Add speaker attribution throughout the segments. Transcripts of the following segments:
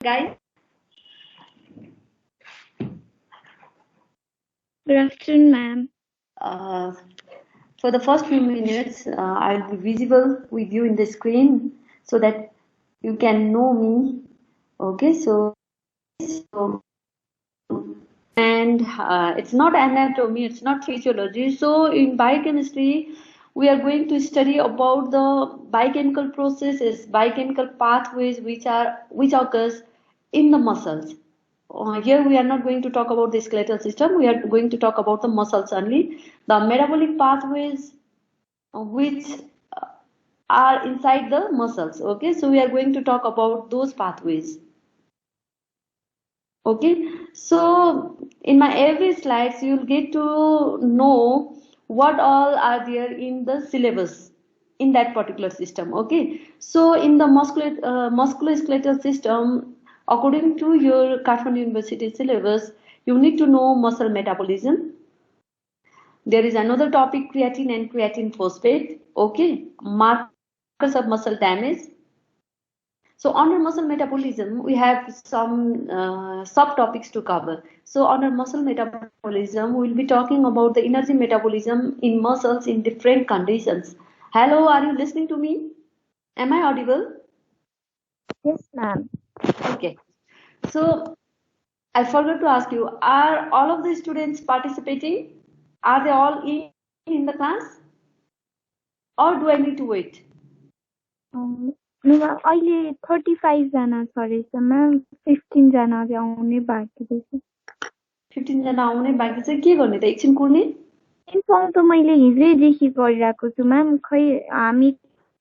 Speaker 1: Guys,
Speaker 2: Good afternoon, ma'am.
Speaker 1: uh, for the first few minutes, I'll be visible with you in the screen so that you can know me. Okay, so and it's not anatomy, it's not physiology. So in biochemistry, we are going to study about the biochemical processes, biochemical pathways which occurs in the muscles. Here we are not going to talk about the skeletal system. We are going to talk about the muscles only. The metabolic pathways which uh, are inside the muscles. Okay, so we are going to talk about those pathways. Okay, so in my every slides, you'll get to know what all are there in the syllabus in that particular system. Okay, so in the musculoskeletal system, according to your Kathmandu University syllabus, you need to know muscle metabolism. There is another topic, creatine and creatine phosphate. Okay, markers of muscle damage. So under muscle metabolism, we have some subtopics to cover. So under muscle metabolism, we'll be talking about the energy metabolism in muscles in different conditions. Hello, are you listening to me? Am I audible?
Speaker 2: Yes, ma'am.
Speaker 1: Okay. So I forgot to ask you, are all of the students participating? Are they all in the class? Or do I need to wait?
Speaker 2: मेमा अहिले 35 जना छ रहेछ ma'am 15 जना चाहिँ आउने बाँकी रहेछ
Speaker 1: 15 जना आउने बाँकी चाहिँ के गर्ने त एकछिन कुर्ने?
Speaker 2: इन्फर्म त मैले हिजैदेखि गरिरहेको छु म्याम खै हामी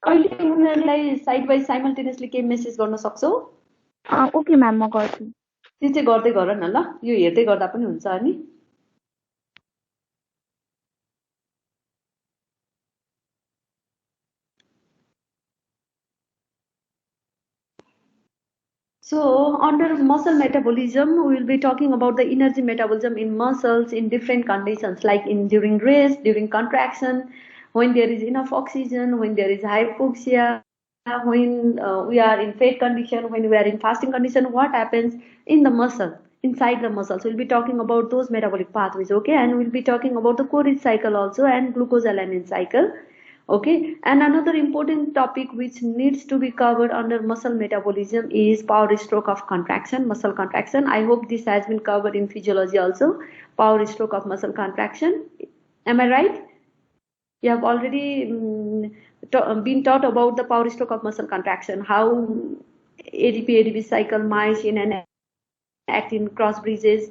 Speaker 1: अहिले उनीहरूलाई साइड बाई साइमल्टेनियसली केही मेसेज गर्न सक्छौ?
Speaker 2: ओके म्याम म गर्छु
Speaker 1: त्यो चाहिँ गर्दै गर न ल, यो हेर्दै गर्दा पनि हुन्छ अनि। So under muscle metabolism, we will be talking about the energy metabolism in muscles in different conditions, like in during rest, during contraction, when there is enough oxygen, when there is hypoxia, when we are in fat condition, when we are in fasting condition, what happens in the muscle, inside the muscle. So we'll be talking about those metabolic pathways, okay? And we'll be talking about the Coric cycle also and glucosamine cycle. Okay, and another important topic which needs to be covered under muscle metabolism is power stroke of contraction, muscle contraction. I hope this has been covered in physiology also, power stroke of muscle contraction. Am I right? You have already been taught about the power stroke of muscle contraction, how ADP cycle, myosin and actin cross bridges.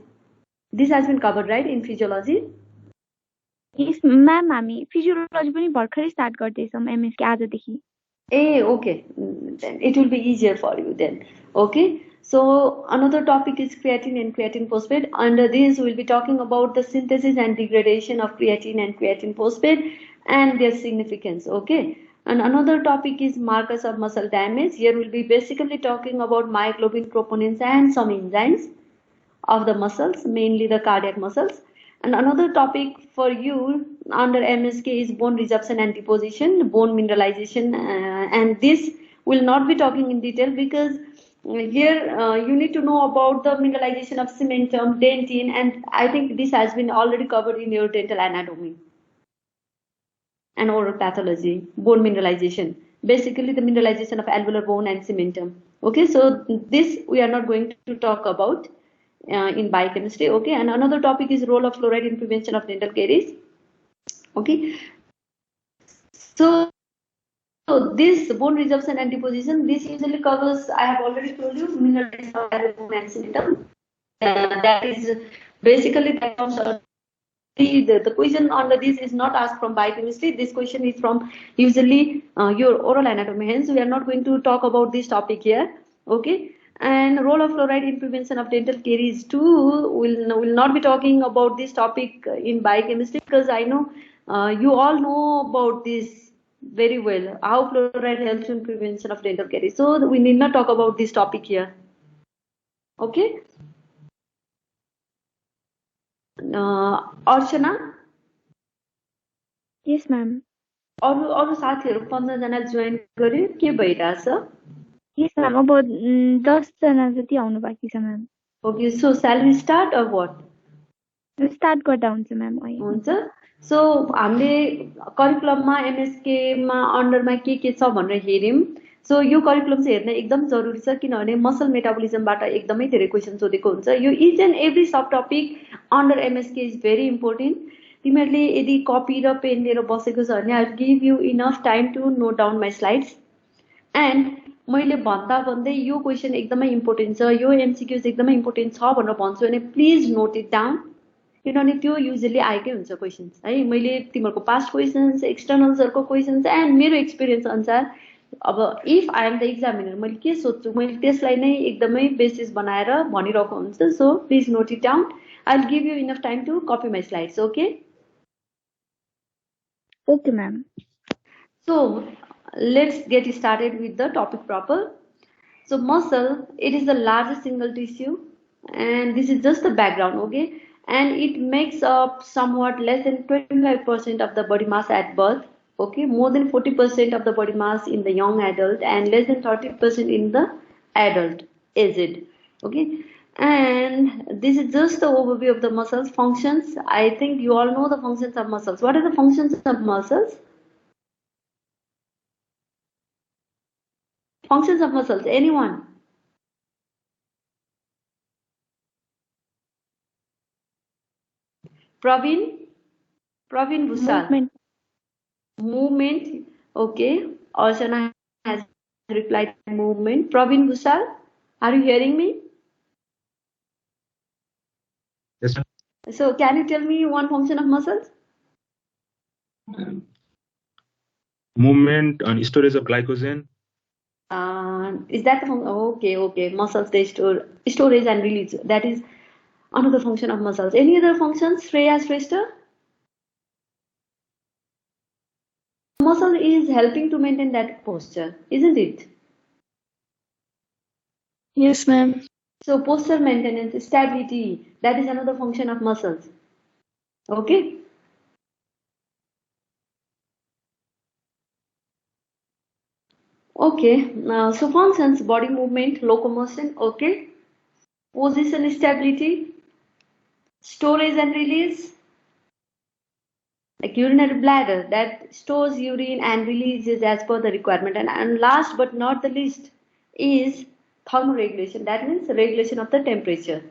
Speaker 1: This has been covered, right, in physiology?
Speaker 2: Yes ma'am हामी physiology पनि भर्खरै start गर्दैछौँ MSK आजदेखि
Speaker 1: Okay, then it will be easier for you then. Okay, so another topic is creatine and creatine phosphate. Under this, we'll be talking about the synthesis and degradation of creatine and creatine phosphate and their significance. Okay, and another topic is markers of muscle damage. Here we'll be basically talking about myoglobin, troponins, and some enzymes of the muscles, mainly the cardiac muscles. And another topic for you under MSK is bone resorption and deposition, bone mineralization, and this will not be talking in detail because here you need to know about the mineralization of cementum, dentin, and I think this has been already covered in your dental anatomy and oral pathology, bone mineralization. Basically, the mineralization of alveolar bone and cementum. Okay, so this we are not going to talk about in biochemistry. Okay, and another topic is role of fluoride in prevention of dental caries. Okay, so this bone resorption and deposition, this usually covers, I have already told you, mineralization of alveolar bone and cementum. That is basically that comes the question under this is not asked from biochemistry. This question is from usually your oral anatomy. Hence, we are not going to talk about this topic here. Okay. And role of fluoride in prevention of dental caries too. Will not be talking about this topic in biochemistry because I know you all know about this very well. How fluoride helps in prevention of dental caries. So we need not talk about this topic here. Okay. Archana
Speaker 2: yes ma'am
Speaker 1: अरू अरू साथीहरू 15 जना join गर्यो के भइरहेछ
Speaker 2: Yes, ma'am. अब 10 जना जति आउनु बाँकी छ ma'am.
Speaker 1: Okay, so shall we start or what?
Speaker 2: Start गर्दा हुन्छ म्याम.
Speaker 1: हुन्छ. सो हामीले करिकुलममा एमएसकेमा अन्डरमा के छ भनेर हेऱ्यौँ. सो यो करिकुलम चाहिँ हेर्न एकदम जरुरी छ, किनभने मसल मेटाबोलिजमबाट एकदमै धेरै क्वेसन सोधेको हुन्छ. यो each and every subtopic under MSK is very important. तिमीहरूले यदि कपी र पेन लिएर बसेको छ भने I will give you enough time to note down my slides. And मैले भन्दै यो क्वेसन एकदमै इम्पोर्टेन्ट छ, यो एमसिक्युज एकदमै इम्पोर्टेन्ट छ भनेर भन्छु भने प्लिज नोट इट डाउन, किनभने त्यो युजली आएकै हुन्छ क्वेसन्स है. मैले तिमीहरूको पास्ट क्वेसन्स, एक्सटर्नल्सहरूको क्वेसन्स एन्ड मेरो एक्सपिरियन्स अनुसार अब if I am the examiner मैले के सोध्छु मैले त्यसलाई नै एकदमै बेसिस बनाएर भनिरहेको हुन्छ. So please note it down. I will give you enough time to copy my slides. Okay
Speaker 2: okay ma'am.
Speaker 1: So let's get started with the topic proper. So muscle, it is the largest single tissue, and this is just the background, okay? And it makes up somewhat less than 25% of the body mass at birth, okay? More than 40% of the body mass in the young adult, and less than 30% in the adult aged, okay? And this is just the overview of the muscles functions. I think you all know the functions of muscles. What are the functions of muscles? Functions of muscles, anyone? Praveen Bhusal. Movement. Okay. Archana has replied movement. Praveen Bhusal, are you hearing me?
Speaker 3: Yes, ma'am.
Speaker 1: So can you tell me one function of muscles?
Speaker 3: Movement and storage of glycogen.
Speaker 1: Is that the function? Okay. Muscles, they storage and release. That is another function of muscles. Any other functions, Shreya Shrestha? Muscle is helping to maintain that posture, isn't it?
Speaker 2: Yes, ma'am.
Speaker 1: So posture maintenance, stability, that is another function of muscles. Okay. Okay. So functions: body movement, locomotion. Okay. Position, stability, storage and release. Like urinary bladder that stores urine and releases as per the requirement. And last but not the least is thermoregulation. That means regulation of the temperature.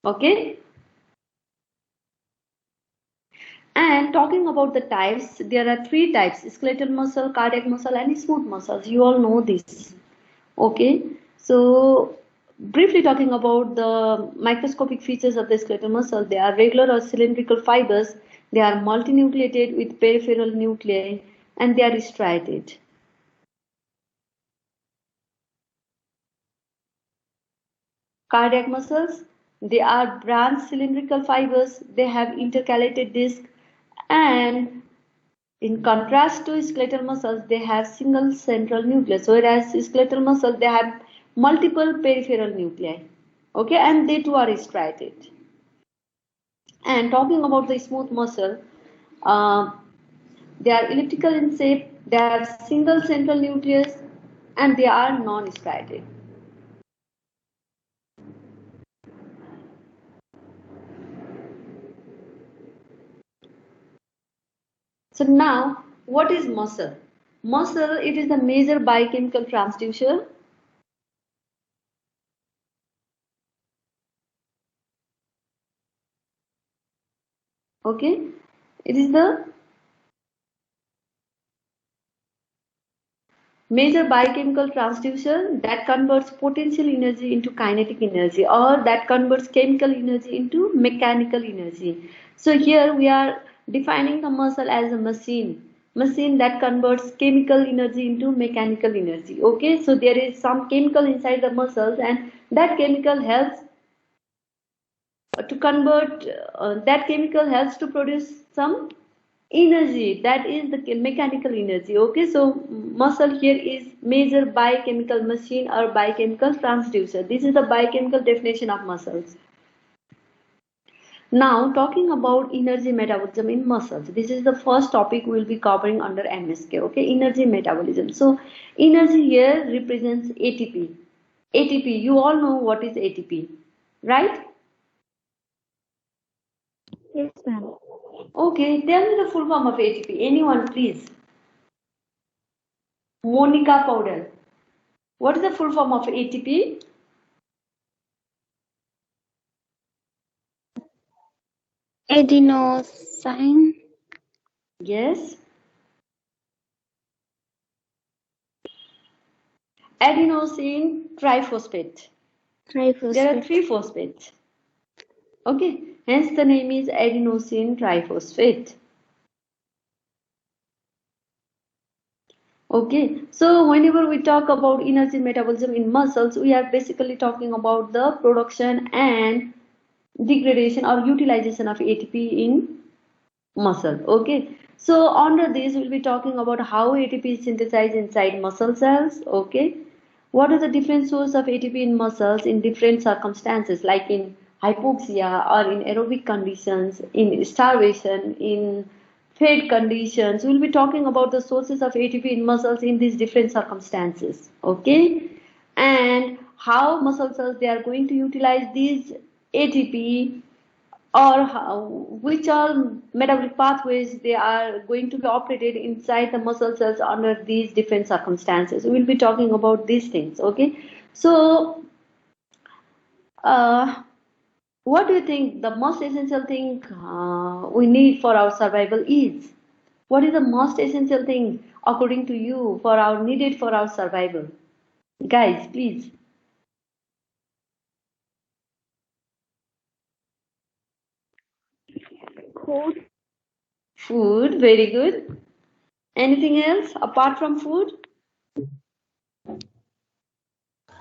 Speaker 1: Okay. And talking about the types, there are 3 types: skeletal muscle, cardiac muscle, and smooth muscles. You all know this. Okay. So briefly talking about the microscopic features of the skeletal muscle, they are regular or cylindrical fibers. They are multinucleated with peripheral nuclei, and they are striated. Cardiac muscles, they are branched cylindrical fibers. They have intercalated disc, and in contrast to skeletal muscles, they have single central nucleus, whereas skeletal muscles, they have multiple peripheral nuclei. Okay, and they too are striated. And talking about the smooth muscle, they are elliptical in shape, they have single central nucleus, and they are non-striated. So now, what is muscle? Muscle, it is the major biochemical transducer. Okay, it is the major biochemical transducer that converts potential energy into kinetic energy, or that converts chemical energy into mechanical energy. So here we are defining the muscle as a machine that converts chemical energy into mechanical energy. Okay, so there is some chemical inside the muscles, and that chemical helps to convert, that chemical helps to produce some energy, that is the mechanical energy. Okay, so muscle here is major biochemical machine or biochemical transducer. This is the biochemical definition of muscles. Now, talking about energy metabolism in muscles. This is the first topic we will be covering under MSK. Okay, energy metabolism. So, energy here represents ATP. ATP, you all know what is ATP, right?
Speaker 2: Yes, ma'am.
Speaker 1: Okay, tell me the full form of ATP. Anyone, please. Monica Powder. What is the full form of ATP?
Speaker 4: Adenosine
Speaker 1: Yes. Adenosine triphosphate. There are
Speaker 4: triphosphate.
Speaker 1: 3 phosphates. Okay, hence the name is adenosine triphosphate. Okay, so whenever we talk about energy metabolism in muscles, we are basically talking about the production and degradation or utilization of ATP in muscle. Okay, so under this we'll be talking about how ATP is synthesized inside muscle cells. Okay, what are the different sources of ATP in muscles in different circumstances, like in hypoxia or in aerobic conditions, in starvation, in fed conditions. We'll be talking about the sources of ATP in muscles in these different circumstances. Okay, and how muscle cells they are going to utilize these ATP, or which all metabolic pathways they are going to be operated inside the muscle cells under these different circumstances. We will be talking about these things. Okay, so what do you think the most essential thing we need for our survival is? What is the most essential thing according to you for our needed for our survival? Guys, please.
Speaker 2: Food.
Speaker 1: Food, very good. Anything else apart from food?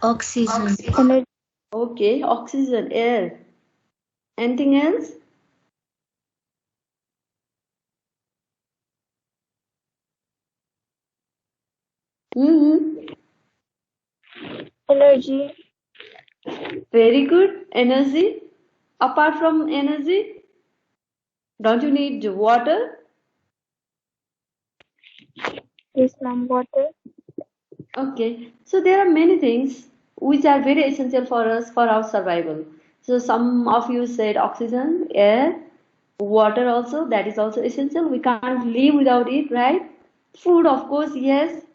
Speaker 4: Oxygen.
Speaker 2: Energy.
Speaker 1: Okay, oxygen, air. Anything else? Mm-hmm.
Speaker 2: Energy.
Speaker 1: Very good. Energy. Apart from energy, don't you need water?
Speaker 2: Yes, ma'am. Water.
Speaker 1: Okay. So there are many things which are very essential for us for our survival. So some of you said oxygen, air, water also, that is also essential. We can't live without it, right? Food, of course, yes.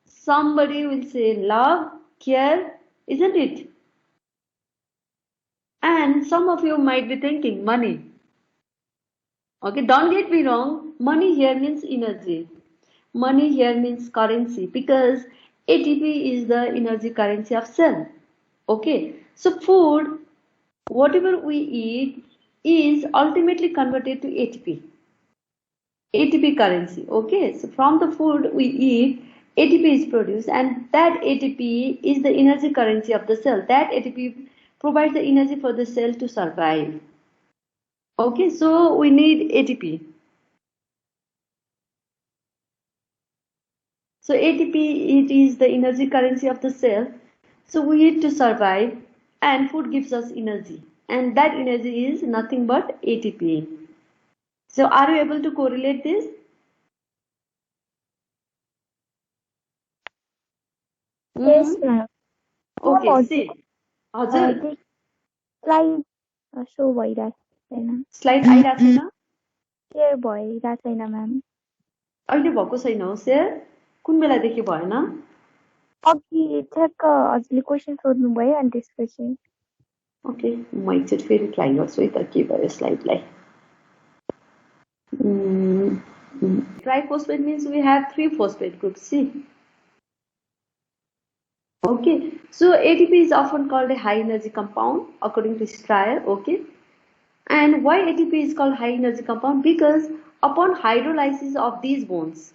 Speaker 1: Somebody will say love, care, isn't it? And some of you might be thinking money. Okay, don't get me wrong, money here means energy. Money here means currency because ATP is the energy currency of cell. Okay, so food, whatever we eat, is ultimately converted to ATP. ATP currency. Okay, so from the food we eat, ATP is produced, and that ATP is the energy currency of the cell. That ATP provides the energy for the cell to survive. Okay, so we need ATP. So ATP, it is the energy currency of the cell. So we need to survive, and food gives us energy, and that energy is nothing but ATP. So are you able to correlate this?
Speaker 2: Yes, ma'am.
Speaker 1: Okay,
Speaker 2: Ma'am,
Speaker 1: see. हजुर
Speaker 2: this slide show भइरहेको छैन.
Speaker 1: Slide आइरहेको छैन
Speaker 2: Share भइरहेको छैन, ma'am.
Speaker 1: अहिले भएको छैन हो सेयर कुन बेलादेखि भएन
Speaker 2: अघि ठ्याक्क हजुरले क्वेसन सोध्नुभयो अनि त्यसपछि.
Speaker 1: ओके म एकचोटि फेरि ट्राई गर्छु है त के भयो स्लाइडलाई triphosphate means we have 3 phosphate groups. See, okay, so ATP is often called a high energy compound according to Stryer. Okay, and why ATP is called high energy compound? Because upon hydrolysis of these bonds,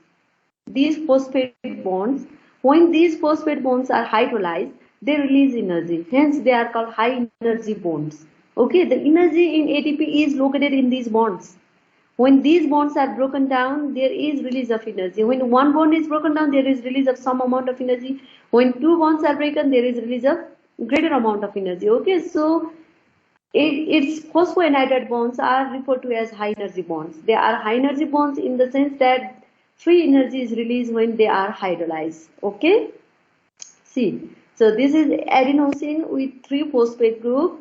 Speaker 1: these phosphate bonds, when these phosphate bonds are hydrolyzed, they release energy. Hence, they are called high energy bonds. Okay, the energy in ATP is located in these bonds. When these bonds are broken down, there is release of energy. When one bond is broken down, there is release of some amount of energy. When 2 bonds are broken, there is release of greater amount of energy. Okay, so its phosphoanhydride bonds are referred to as high energy bonds. They are high energy bonds in the sense that free energy is released when they are hydrolyzed. Okay. See, so this is adenosine with 3 phosphate group.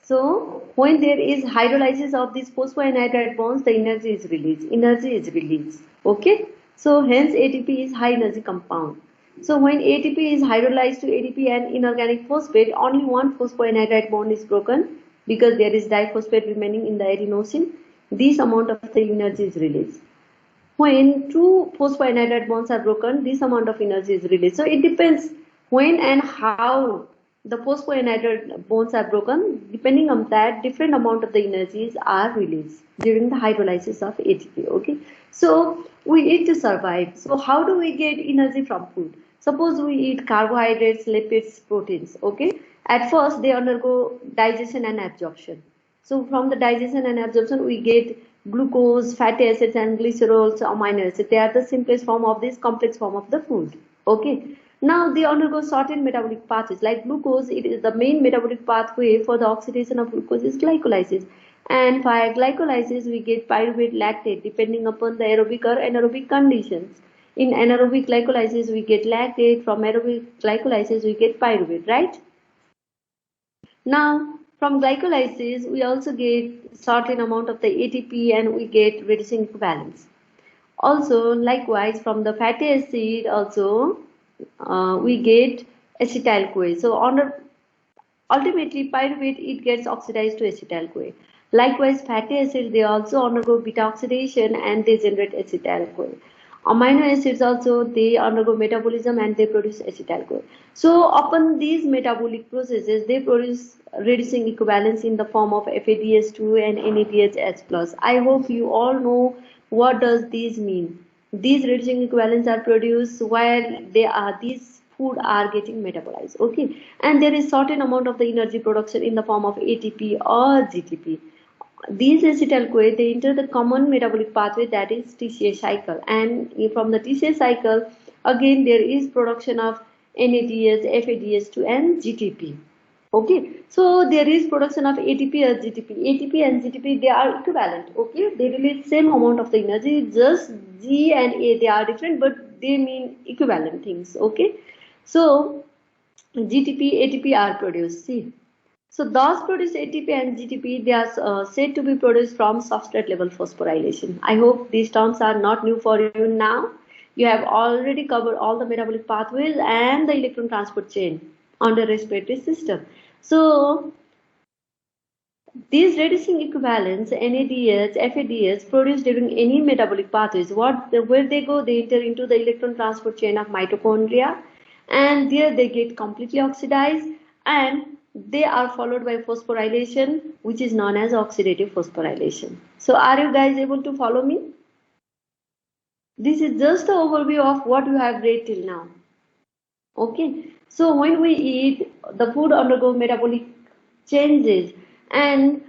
Speaker 1: So when there is hydrolysis of these phosphoanhydride bonds, the energy is released. Energy is released. Okay. So hence ATP is high energy compound. So when ATP is hydrolyzed to ADP and inorganic phosphate, only one phosphoanhydride bond is broken because there is diphosphate remaining in the adenosine. This amount of the energy is released. When two phosphoanhydride bonds are broken, this amount of energy is released. So it depends when and how the phosphoanhydride bonds are broken. Depending on that, different amount of the energies are released during the hydrolysis of ATP. Okay. So we eat to survive. So how do we get energy from food? Suppose we eat carbohydrates, lipids, proteins. Okay. At first they undergo digestion and absorption. So from the digestion and absorption, we get glucose, fatty acids, and glycerols, amino acids. They are the simplest form of this complex form of the food. Okay. Now they undergo certain metabolic pathways. Like glucose, it is the main metabolic pathway for the oxidation of glucose is glycolysis. And by glycolysis, we get pyruvate, lactate, depending upon the aerobic or anaerobic conditions. In anaerobic glycolysis, we get lactate. From aerobic glycolysis, we get pyruvate, right? Now, from glycolysis, we also get certain amount of the ATP and we get reducing equivalence. Also, likewise, from the fatty acid also, we get acetyl-CoA. So, ultimately, pyruvate, it gets oxidized to acetyl-CoA. Likewise, fatty acids, they also undergo beta oxidation and they generate acetyl-CoA. Amino acids also, they undergo metabolism and they produce acetyl-CoA. So upon these metabolic processes, they produce reducing equivalence in the form of FADH2 and NADH+. I hope you all know what does these mean. These reducing equivalents are produced while these food are getting metabolized. Okay, and there is certain amount of the energy production in the form of ATP or GTP. These acetyl-CoA, they enter the common metabolic pathway, that is TCA cycle, and from the TCA cycle again there is production of NADH, FADH2 and GTP. Okay, so there is production of ATP or GTP. ATP and GTP, they are equivalent. Okay, they release same amount of the energy, just G and A, they are different but they mean equivalent things. Okay, so GTP, ATP are produced. See, so those produced ATP and GTP, they are said to be produced from substrate level phosphorylation. I hope these terms are not new for you now. You have already covered all the metabolic pathways and the electron transport chain on the respiratory system. So these reducing equivalents, NADH, FADH, produced during any metabolic pathways, where they go, they enter into the electron transport chain of mitochondria, and there they get completely oxidized and they are followed by phosphorylation, which is known as oxidative phosphorylation. So are you guys able to follow me? This is just an overview of what you have read till now. Okay, so when we eat, the food undergo metabolic changes, and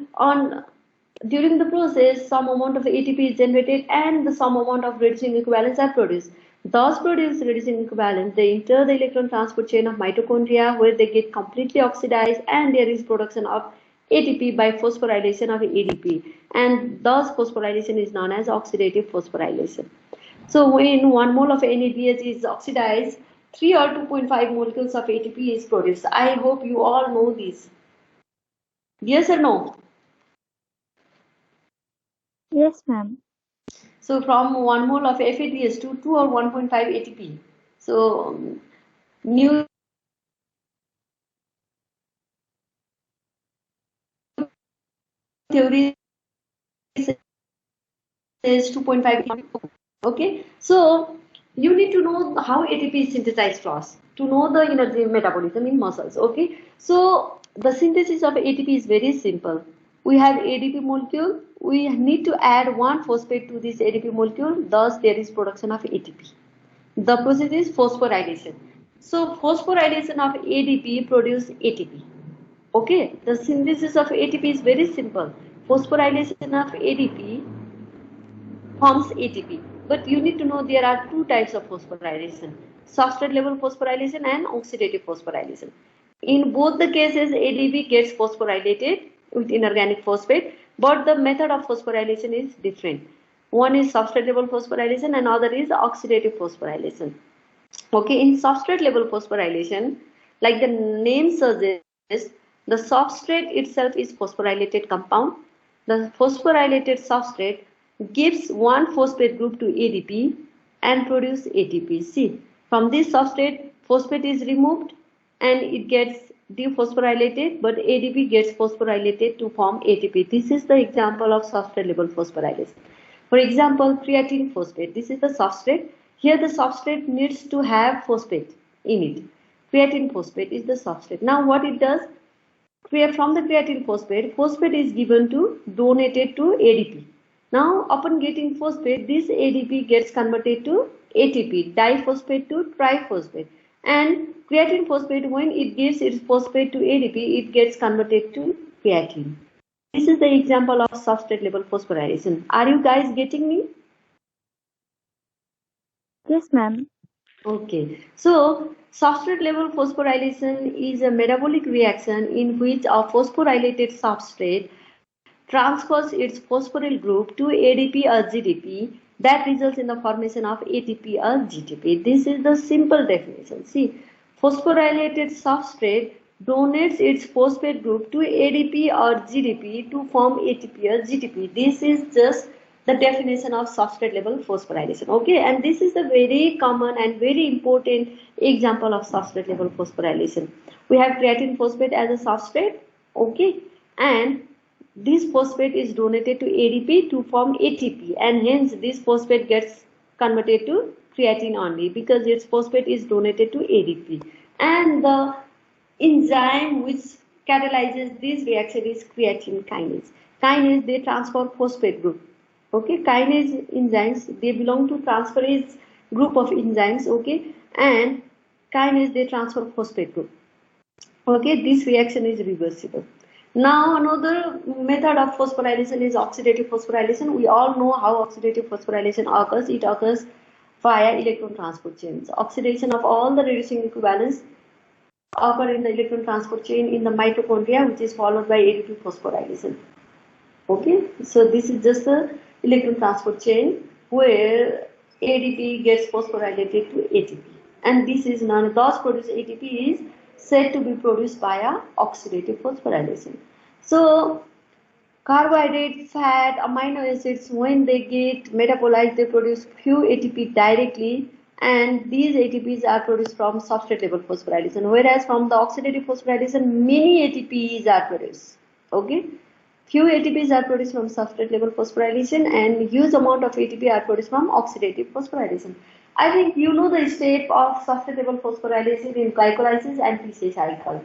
Speaker 1: during the process some amount of ATP is generated and some amount of reducing equivalents are produced. Thus produced reducing equivalents, they enter the electron transport chain of mitochondria, where they get completely oxidized and there is production of ATP by phosphorylation of ADP, and thus phosphorylation is known as oxidative phosphorylation. So when 1 mole of NADH is oxidized, 3 or 2.5 molecules of ATP is produced. I hope you all know this. Yes or no?
Speaker 2: Yes, ma'am.
Speaker 1: So from 1 mole of FADH to 2 or 1.5 ATP. So new theory says 2.5. Okay, so you need to know how ATP is synthesized first to know the energy metabolism in muscles. Okay, so the synthesis of ATP is very simple. We have ADP molecule, we need to add one phosphate to this ADP molecule, thus there is production of ATP. The process is phosphorylation. So phosphorylation of ADP produce ATP. Okay, the synthesis of ATP is very simple. Phosphorylation of ADP forms ATP. But you need to know there are two types of phosphorylation: substrate level phosphorylation and oxidative phosphorylation. In both the cases, ADP gets phosphorylated with inorganic phosphate, but the method of phosphorylation is different. One is substrate level phosphorylation and other is oxidative phosphorylation. Okay, in substrate level phosphorylation, like the name suggests, the substrate itself is phosphorylated compound. The phosphorylated substrate gives one phosphate group to ADP and produce ATP. See, from this substrate, phosphate is removed and it gets dephosphorylated, but ADP gets phosphorylated to form ATP. This is the example of substrate level phosphorylation. For example, creatine phosphate. This is the substrate. Here the substrate needs to have phosphate in it. Creatine phosphate is the substrate. Now what it does? From the creatine phosphate, phosphate is given to donated to ADP. Now upon getting phosphate, this ADP gets converted to ATP, diphosphate to triphosphate. And creatine phosphate, when it gives its phosphate to ADP, it gets converted to creatine. This is the example of substrate level phosphorylation. Are you guys getting me?
Speaker 2: Yes, ma'am.
Speaker 1: Okay, so substrate level phosphorylation is a metabolic reaction in which a phosphorylated substrate transfers its phosphoryl group to ADP or GDP that results in the formation of ATP or GTP. This is the simple definition. See, phosphorylated substrate donates its phosphate group to ADP or GDP to form ATP or GTP. This is just the definition of substrate level phosphorylation. Okay, and this is a very common and very important example of substrate level phosphorylation. We have creatine phosphate as a substrate. Okay, and this phosphate is donated to ADP to form ATP, and hence this phosphate gets converted to creatine only because its phosphate is donated to ADP. And the enzyme which catalyzes this reaction is creatine kinase. Kinase, they transfer phosphate group. Okay, kinase enzymes, they belong to transferase group of enzymes. Okay, and kinase, they transfer phosphate group. Okay, this reaction is reversible. Now another method of phosphorylation is oxidative phosphorylation. We all know how oxidative phosphorylation occurs. It occurs via electron transport chains. Oxidation of all the reducing equivalents occur in the electron transport chain in the mitochondria, which is followed by ADP phosphorylation. Okay, so this is just the electron transport chain where ADP gets phosphorylated to ATP, and this is known, thus produced ATP is said to be produced via oxidative phosphorylation. So carbohydrate, fat, amino acids, when they get metabolized, they produce few ATP directly, and these ATPs are produced from substrate level phosphorylation, whereas from the oxidative phosphorylation many ATPs are produced. Okay, few ATPs are produced from substrate level phosphorylation and huge amount of ATP are produced from oxidative phosphorylation. I think you know the step of substrate level phosphorylation in glycolysis and TCA cycle.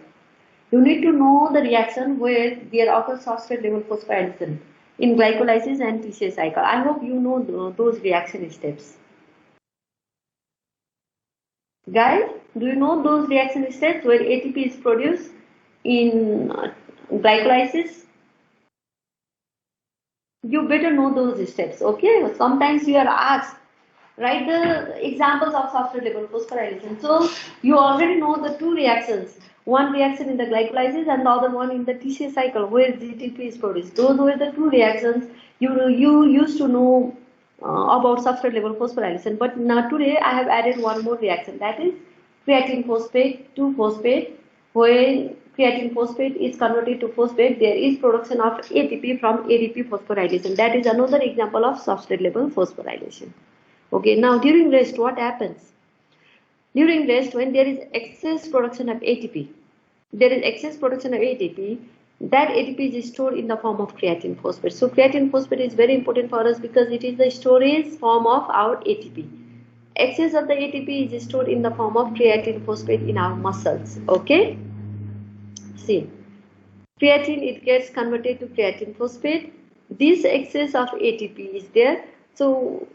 Speaker 1: You need to know the reaction where there occurs substrate level phosphorylation in glycolysis and TCA cycle. I hope you know those reaction steps. Guys, do you know those reaction steps where ATP is produced in glycolysis? You better know those steps. Okay, sometimes you are asked, write the examples of substrate level phosphorylation. So you already know the two reactions, one reaction in the glycolysis and the other one in the TCA cycle where GTP is produced. Those were the two reactions you used to know about substrate level phosphorylation. But now today I have added one more reaction, that is creatine phosphate to phosphate. When creatine phosphate is converted to phosphate, there is production of ATP from ADP phosphorylation. That is another example of substrate level phosphorylation. Okay, now during rest, what happens? During rest, when there is excess production of ATP, that ATP is stored in the form of creatine phosphate. So creatine phosphate is very important for us because it is the storage form of our ATP. Excess of the ATP is stored in the form of creatine phosphate in our muscles. Okay, see, creatine, it gets converted to creatine phosphate. This excess of ATP is there. So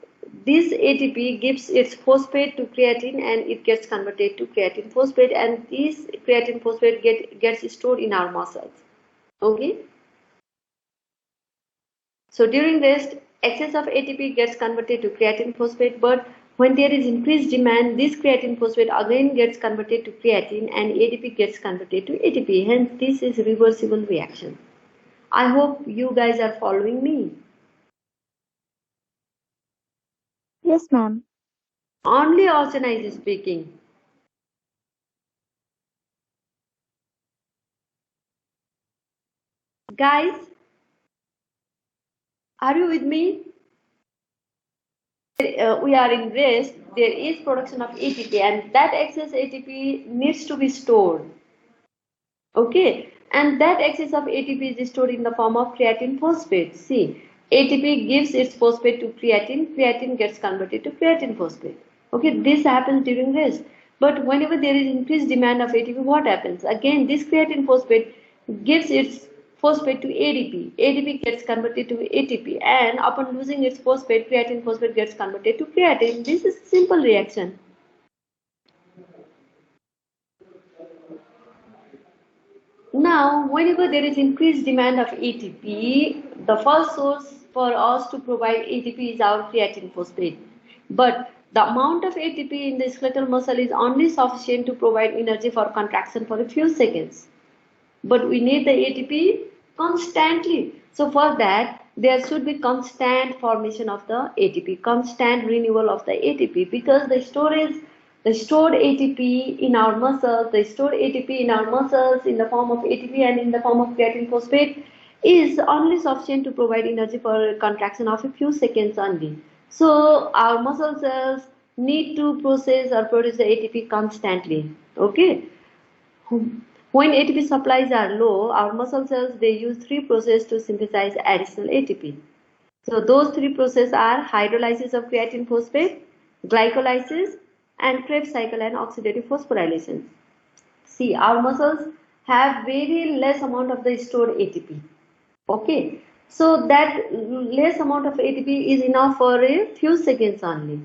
Speaker 1: this ATP gives its phosphate to creatine and it gets converted to creatine phosphate, and this creatine phosphate gets stored in our muscles. Okay. So during rest, excess of ATP gets converted to creatine phosphate, but when there is increased demand, this creatine phosphate again gets converted to creatine and ADP gets converted to ATP. Hence, this is reversible reaction. I hope you guys are following me.
Speaker 2: Yes, ma'am.
Speaker 1: Only Archana is speaking. Guys, are you with me? We are in rest. There is production of ATP, and that excess ATP needs to be stored. Okay, and that excess of ATP is stored in the form of creatine phosphate. See, ATP gives its phosphate to creatine, creatine gets converted to creatine phosphate. Okay, this happens during rest. But whenever there is increased demand of ATP, what happens? Again, this creatine phosphate gives its phosphate to ADP. ADP gets converted to ATP, and upon losing its phosphate, creatine phosphate gets converted to creatine. This is a simple reaction. Now, whenever there is increased demand of ATP, the first source for us to provide ATP is our creatine phosphate. But the amount of ATP in the skeletal muscle is only sufficient to provide energy for contraction for a few seconds. But we need the ATP constantly. So for that, there should be constant formation of the ATP, constant renewal of the ATP, because the stored ATP in our muscles, the stored ATP in our muscles in the form of ATP and in the form of creatine phosphate is only sufficient to provide energy for contraction of a few seconds only. So our muscle cells need to process or produce the ATP constantly. Okay. When ATP supplies are low, our muscle cells, they use three processes to synthesize additional ATP. So those three processes are hydrolysis of creatine phosphate, glycolysis, and Krebs cycle and oxidative phosphorylation. See, our muscles have very less amount of the stored ATP. Okay, so that less amount of ATP is enough for a few seconds only.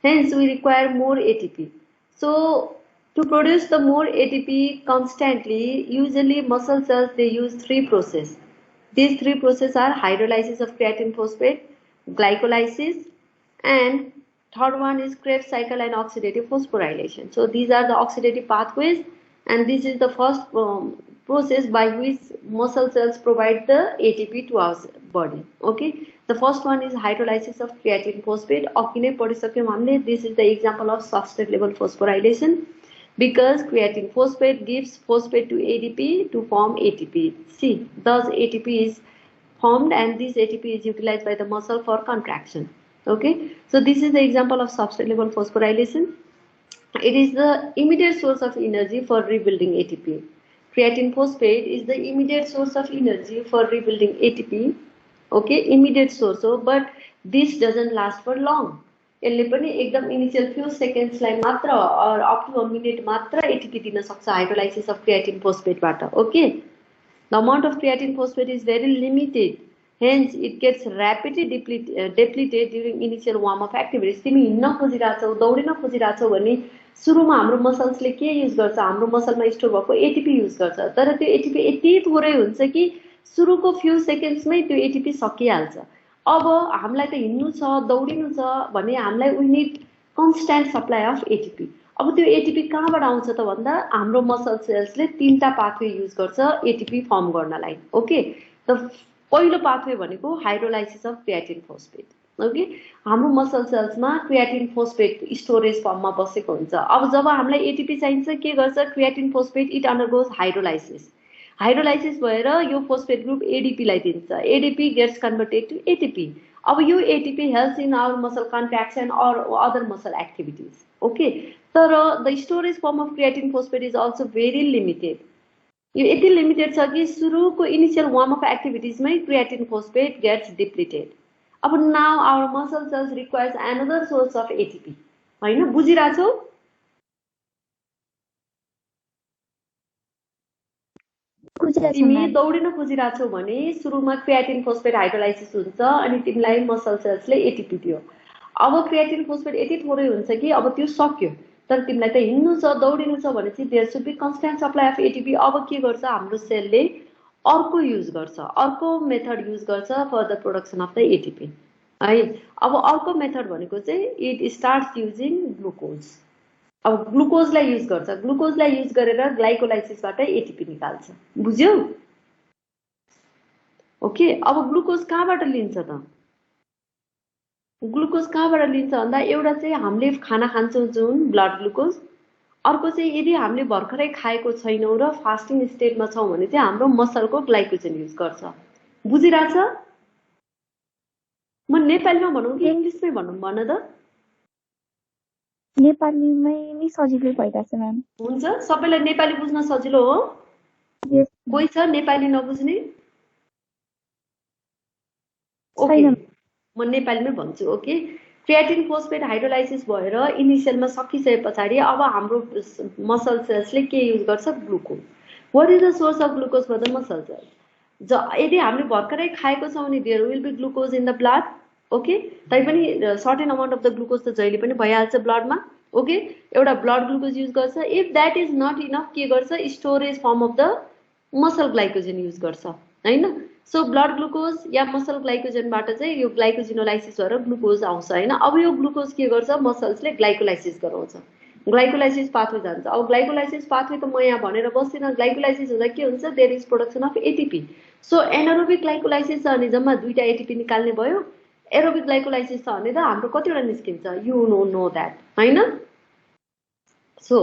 Speaker 1: Hence, we require more ATP. So to produce the more ATP constantly, usually muscle cells, they use three processes. These three processes are hydrolysis of creatine phosphate, glycolysis, and third one is Krebs cycle and oxidative phosphorylation. So these are the oxidative pathways, and this is the first process by which muscle cells provide the ATP to our body. Okay, the first one is hydrolysis of creatine phosphate. This is the example of substrate level phosphorylation, because creatine phosphate gives phosphate to ADP to form ATP. See, thus ATP is formed, and this ATP is utilized by the muscle for contraction. Okay, so this is the example of substrate level phosphorylation. It is the immediate source of energy for rebuilding ATP. Creatine phosphate is the immediate source of energy for rebuilding ATP. Okay, immediate source. So, but this doesn't last for long. यसले पनि एकदम initial few सेकेन्ड्सलाई मात्र or up to a minute मात्र ATP दिन सक्छ hydrolysis of creatine फोस्फेटबाट. Okay, the amount of creatine phosphate is very limited, hence it gets rapidly depleted during initial warm up activities. तिमी हिँड्न खोजिरहेछौ, दौडिन खोजिरहेछौ भने सुरुमा हाम्रो मसल्सले के युज गर्छ, हाम्रो मसलमा स्टोर भएको एटीपी युज गर्छ, तर त्यो एटीपी यति थोरै हुन्छ कि सुरुको फ्यू सेकेन्ड्समै त्यो एटीपी सकिहाल्छ. अब हामीलाई त हिँड्नु छ, दौडिनु छ भने हामीलाई we need constant supply of ATP. अब त्यो एटीपी कहाँबाट आउँछ त भन्दा हाम्रो मसल सेल्सले तीनटा पाथवे युज गर्छ एटीपी फर्म गर्नलाई. ओके, त पहिलो पाथवे भनेको hydrolysis of creatine phosphate. Okay, हाम्रो मसल सेल्समा क्रिएटिन फोस्फेट स्टोरेज फर्ममा बसेको हुन्छ. अब जब हामीलाई एटीपी चाहिन्छ के गर्छ, creatine phosphate it undergoes hydrolysis. Hydrolysis भएर यो फोस्फेट ग्रुप एडीपी लाई दिन्छ. ADP gets converted to ATP. अब यो ATP helps in our muscle contraction और अदर मसल एक्टिभिटीज. ओके, तर the storage form of creatine phosphate is also very limited. यो यति लिमिटेड छ कि सुरुको इनिशियल वार्म अप एक्टिभिटीजमै क्रिएटिन फोस्फेट गेट्स डिप्लिटेड. अब now our muscle cells requires another source of ATP. हैन, बुझिराछौ? तिमी दौडिन खोजिरहेछौ भने सुरुमा क्रिएटिन फोस्फेट हाइड्रोलाइसिस हुन्छ अनि तिमीलाई मसल सेल्सले एटीपी दियो. अब क्रिएटिन फोस्फेट यति थोरै हुन्छ कि अब त्यो सक्यो, तर तिमीलाई त हिँड्नु छ, दौडिनु छ भने चाहिँ there should be constant supply of ATP. अब के गर्छ हाम्रो सेलले, अर्को युज गर्छ, अर्को मेथड युज गर्छ for the production of the ATP है. अब अर्को मेथड भनेको चाहिँ इट स्टार्ट्स युजिङ ग्लुकोज. अब ग्लुकोजलाई युज गर्छ, ग्लुकोजलाई युज गरेर ग्लाइकोलाइसिसबाट एटीपी निकाल्छ. बुझ्यौ? ओके, अब ग्लुकोज कहाँबाट लिन्छ त? ग्लुकोज कहाँबाट लिन्छ भन्दा एउटा चाहिँ हामीले खाना खान्छौँ जुन ब्लड ग्लुकोज, अर्को चाहिँ यदि हामीले भर्खरै खाएको छैनौँ र फास्टिङ स्टेटमा छौँ भने चाहिँ हाम्रो मसलको ग्लाइकोजन युज गर्छ। बुझिरहेछ? म नेपालीमा भनौँ कि इङ्ग्लिसमै भनौँ भन त?
Speaker 2: नेपालीमै नै सजिलै भइरहेछ म्याम।
Speaker 1: हुन्छ, सबैलाई नेपाली बुझ्न सजिलो हो? कोही छ नेपाली नबुझ्ने? ओके, म नेपालीमै भन्छु। ओके, क्रिएटिन फोस्फेट हाइड्रोलाइसिस भएर इनिसियलमा सकिसके पछाडि अब हाम्रो मसल सेल्सले के युज गर्छ? Glucose. What is the source of glucose for the muscle cells? यदि हामीले भर्खरै खाएको छौँ भने there will be glucose in the blood. Okay, तैपनि certain amount of the glucose त जहिले पनि भइहाल्छ ब्लडमा। ओके, एउटा ब्लड ग्लुकोज युज गर्छ। If that is not enough के गर्छ? Storage form of the muscle glycogen use गर्छ हैन? सो ब्लड ग्लुकोज या मसल ग्लाइकोजनबाट चाहिँ यो ग्लाइकोजिनोलाइसिस भएर ग्लुकोज आउँछ हैन? अब यो ग्लुकोज के गर्छ? मसल्सले ग्लाइकोलाइसिस गराउँछ, ग्लाइकोलाइसिस पाथवे जान्छ। अब ग्लाइकोलाइसिस पाथवे त म यहाँ भनेर बस्दिनँ। ग्लाइकोलाइसिस हुँदा के हुन्छ? There is production of ATP. So anaerobic glycolysis छ भने जम्मा 2टा एटिपी निकाल्ने भयो। एरोबिक ग्लाइकोलाइसिस छ भने त हाम्रो कतिवटा निस्किन्छ? यु नो द्याट हैन? सो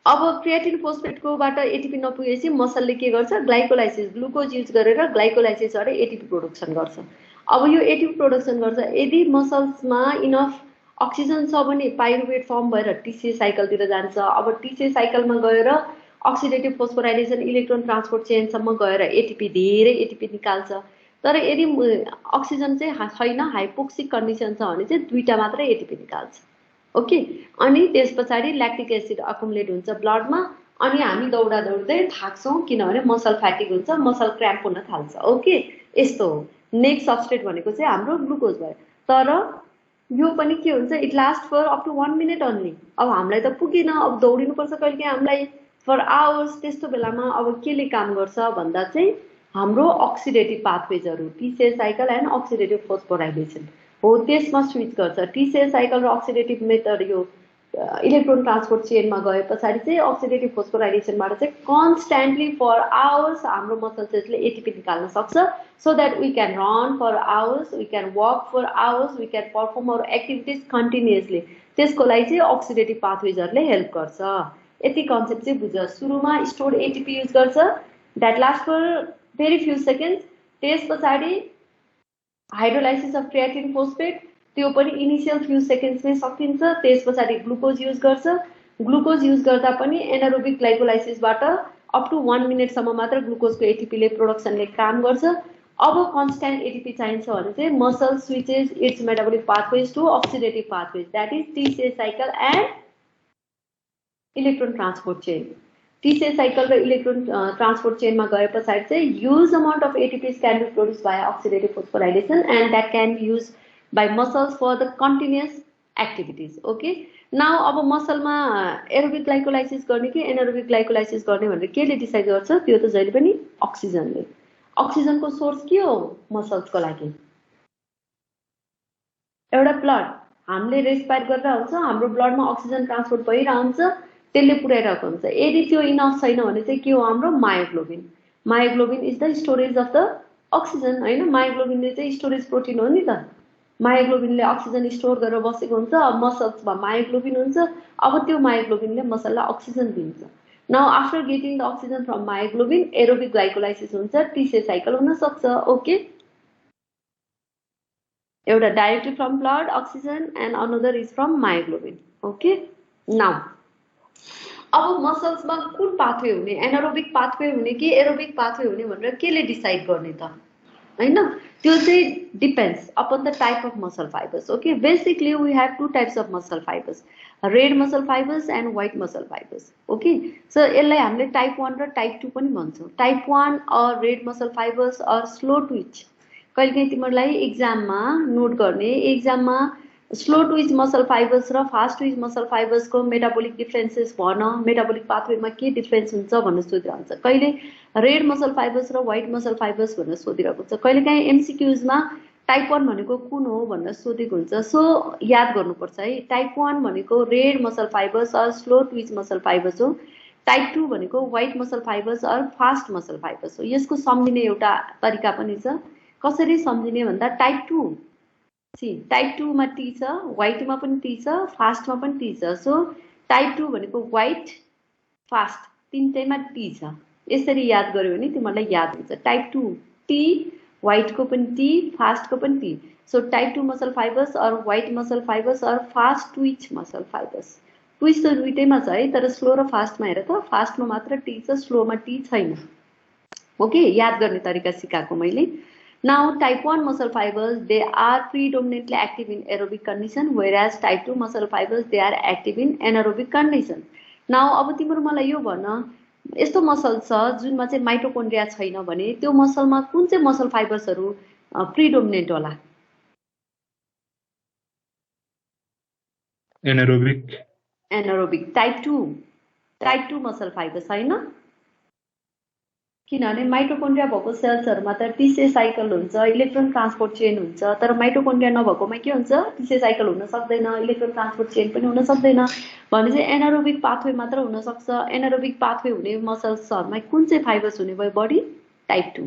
Speaker 1: अब क्रिएटिन फोस्फेटकोबाट एटिपी नपुगेपछि मसलले के गर्छ? ग्लाइकोलाइसिस, ग्लुकोज युज गरेर ग्लाइकोलाइसिस गरेर एटिपी प्रोडक्सन गर्छ। अब यो एटिपी प्रोडक्सन गर्छ, यदि मसल्समा इनफ अक्सिजन छ भने पाइरुवेट फर्म भएर टिसिए साइकलतिर जान्छ। अब टिसिए साइकलमा गएर अक्सिडेटिभ फोस्फोराइलेसन इलेक्ट्रोन ट्रान्सपोर्ट चेनसम्म गएर एटिपी धेरै एटिपी निकाल्छ। तर यदि अक्सिजन चाहिँ छैन, हाइपोक्सिक कन्डिसन छ भने चाहिँ 2टा मात्रै एटिपी निकाल्छ। ओके, अनि त्यस पछाडि ल्याक्टिक एसिड अकुमुलेट हुन्छ ब्लडमा अनि हामी दौडा दौड्दै थाक्छौँ किनभने मसल फ्याटिक हुन्छ, मसल क्र्याम्प हुन थाल्छ। ओके, यस्तो हो। नेक्स्ट सबस्ट्रेट भनेको चाहिँ हाम्रो ग्लुकोज भयो। तर यो पनि के हुन्छ? It last for up to 1 minute only. अब हामीलाई त पुगेन, अब दौडिनुपर्छ कहिलेकाहीँ हामीलाई फर आवर्स। त्यस्तो बेलामा अब केले काम गर्छ भन्दा चाहिँ हाम्रो अक्सिडेटिभ पाथवेजहरू टिसिए साइकल एन्ड अक्सिडेटिभ फोस्फोराइलेसन हो, त्यसमा स्विच गर्छ। टिसिए साइकल र अक्सिडेटिभ मेथड यो इलेक्ट्रोन ट्रान्सपोर्ट चेनमा गए पछाडि चाहिँ अक्सिडेटिभ फोस्फोराइलेसनबाट चाहिँ कन्स्ट्यान्टली फर आवर्स हाम्रो मसल सेल्सले एटिपी निकाल्न सक्छ, so that we can run for hours, we can walk for hours, we can perform our activities continuously. त्यसको लागि चाहिँ अक्सिडेटिभ पाथवेजहरूले हेल्प गर्छ। यति कन्सेप्ट चाहिँ बुझ। सुरुमा स्टोर एटिपी युज गर्छ, that last for very few seconds. त्यस पछाडि हाइड्रोलाइसिस अफ क्रिएटिन फोस्फेट, त्यो पनि इनिसियल फ्यु सेकेन्ड्समै सकिन्छ। त्यस पछाडि ग्लुकोज युज गर्छ। ग्लुकोज युज गर्दा पनि एनारोबिक ग्लाइकोलाइसिसबाट अप टु 1 मिनटसम्म मात्र ग्लुकोजको एटिपीले प्रोडक्सनले काम गर्छ। अब कन्स्ट्यान्ट एटिपी चाहिन्छ भने चाहिँ muscle switches its metabolic pathways to oxidative pathways, that is TCA cycle and electron transport chain. TCA cycle र इलेक्ट्रोन ट्रान्सपोर्ट चेनमा गए पछाडि चाहिँ huge amount of ATPs can be produce by oxidative phosphorylation and that can be use by muscles for the continuous activities. Okay, now अब मसलमा aerobic glycolysis गर्ने कि anaerobic glycolysis गर्ने भनेर केले डिसाइड गर्छ? त्यो त जहिले पनि अक्सिजनले। अक्सिजनको सोर्स के हो मसल्सको लागि? एउटा ब्लड। हामीले रेस्पायर गरेर हुन्छ, हाम्रो ब्लडमा अक्सिजन ट्रान्सपोर्ट भइरहन्छ, त्यसले पुर्याइरहेको हुन्छ। यदि त्यो इनफ छैन भने चाहिँ के हो? हाम्रो myoglobin. Myoglobin is the storage of the oxygen हैन? मायोग्लोबिनले चाहिँ स्टोरेज प्रोटिन हो नि त। मायोग्लोबिनले अक्सिजन स्टोर गरेर बसेको हुन्छ। मसल्समा मायोग्लोबिन हुन्छ। अब त्यो मायोग्लोबिनले मसललाई अक्सिजन दिन्छ। Now after getting the oxygen from myoglobin aerobic glycolysis हुन्छ, टिसिए साइकल हुन सक्छ। ओके, एउटा directly from blood oxygen end another is from myoglobin. Okay, now अब मसल्समा कुन पाथवे हुने? एनारोबिक पाथवे हुने कि एरोबिक पाथवे हुने भनेर केले डिसाइड गर्ने त हैन? त्यो चाहिँ depends upon the type of muscle fibres. Okay, basically we have 2 types of muscle fibres, red muscle fibres and white muscle fibres. Okay, so यसलाई हामीले टाइप 1 र टाइप 2 पनि भन्छौँ। Type 1 or red muscle fibres or slow twitch. कहिलेकाहीँ तिमीहरूलाई एक्जाममा note गर्ने, एक्जाममा स्लो ट्विच मसल फाइबर्स र फास्ट ट्विच मसल फाइबर्सको मेटाबोलिक डिफ्रेन्सेस भन, मेटाबोलिक पाथवेमा के डिफ्रेन्स हुन्छ भनेर सोधिरहन्छ। कहिले रेड मसल फाइबर्स र व्हाइट मसल फाइबर्स भनेर सोधिरहेको हुन्छ। कहिलेकाहीँ एमसिक्युजमा टाइप 1 भनेको कुन हो भनेर सोधेको हुन्छ। सो याद गर्नुपर्छ है, टाइप 1 भनेको red muscle fibres or slow twitch muscle fibres हो। टाइप 2 भनेको व्हाइट मसल फाइबर्स अर फास्ट मसल फाइबर्स हो। यसको सम्झिने एउटा तरिका पनि छ। कसरी सम्झिने भन्दा टाइप 2 टाइप 2 मा टी छ, व्हाइट मा पनि टी छ, फास्ट मा पनि टी छ। सो टाइप 2 भनेको व्हाइट फास्ट तीनटैमा टी छ। यसरी याद गर्यो भने तिमीलाई याद हुन्छ। टाइप 2 टी, व्हाइट को पनि टी, फास्ट को पनि T. So type 2 muscle fibres और व्हाइट मसल फाइबर्स और fast twitch muscle fibres. Twitch त दुईटैमा छ है, तर स्लो र फास्टमा हेर त, फास्टमा मात्र टी छ, स्लोमा टी छैन। ओके, याद गर्ने तरिका सिकाएको मैले। Now type 1 muscle fibers, they are predominantly active in aerobic condition, whereas type 2 muscle fibers, they are active in anaerobic condition. Now अब तिम्रो मलाई यो भन, यस्तो मसल छ जुनमा चाहिँ माइटोकोन्ड्रिया छैन भने त्यो मसलमा कुन चाहिँ मसल फाइबर्सहरु प्रिडोमिनेन्ट होला?
Speaker 3: Anaerobic.
Speaker 1: Anaerobic. Type 2 muscle fibres हैन? किनभने माइटोकोन्ड्रिया भएको सेल्सहरुमा त टीसीए साइकल हुन्छ, इलेक्ट्रोन ट्रान्सपोर्ट चेन हुन्छ, तर माइटोकोन्ड्रिया नभएकोमा के हुन्छ? टीसीए साइकल हुन सक्दैन, इलेक्ट्रोन ट्रान्सपोर्ट चेन पनि हुन सक्दैन। भने चाहिँ एनारोबिक पाथवे मात्र हुन सक्छ। एनारोबिक पाथवे हुने मसल्सहरुमा कुन चाहिँ फाइबर्स हुने भयो बढी? टाइप 2।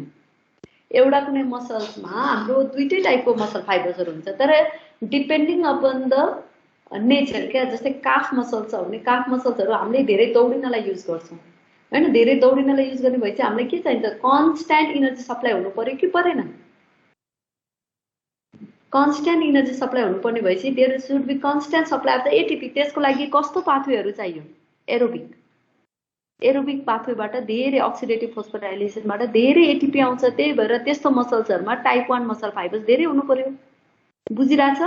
Speaker 1: एउटा कुनै मसल्समा हाम्रो दुईटै टाइपको मसल फाइबर्सहरु हुन्छ, तर डिपेन्डिङ अपन द नेचर क्या। जस्तै काफ मसल छ भने काफ मसल्सहरु हामीले धेरै दौडिनलाई युज गर्छौं हैन। धेरै दौडिनलाई युज गर्ने भएपछि हामीलाई के चाहिन्छ? कन्स्ट्यान्ट एनर्जी सप्लाई हुनु पर्यो कि परेन? कन्स्ट्यान्ट एनर्जी सप्लाई हुनु पर्ने भएपछि there should be constant supply of the ATP. त्यसको लागि कस्तो पाथवेहरु चाहियो? एरोबिक। एरोबिक पाथवेबाट धेरै अक्सिडेटिभ फोस्फोराइलेसनबाट धेरै एटीपी आउँछ। त्यही भएर त्यस्तो मसल्सहरुमा टाइप 1 मसल फाइबर्स धेरै हुनु पर्यो। बुझिराछ?